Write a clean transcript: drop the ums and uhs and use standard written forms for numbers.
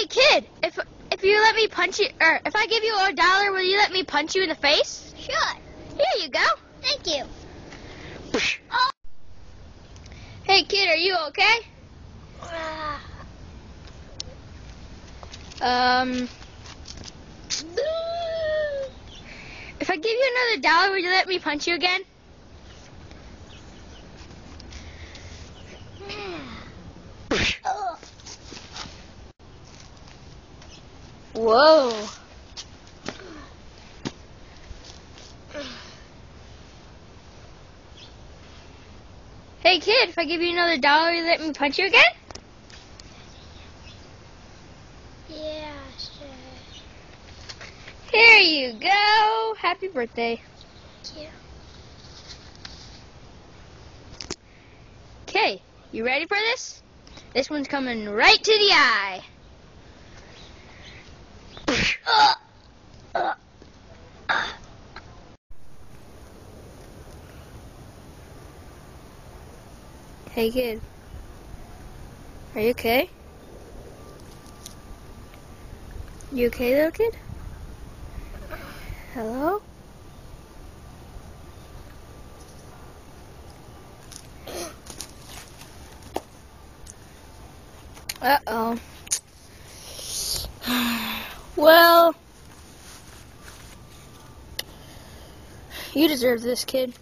kid, if you let me punch you, or if I give you $1, will you let me punch you in the face? Sure. Here you go. Thank you. Oh. Hey kid, are you okay? If I give you another $1, would you let me punch you again? Whoa. Hey kid, if I give you another $1, you let me punch you again? Yeah, sure. Here you go. Happy birthday. Thank you. Okay, you ready for this? This one's coming right to the eye. Hey kid, are you okay? You okay, little kid? Hello? Uh-oh. Well, you deserve this, kid.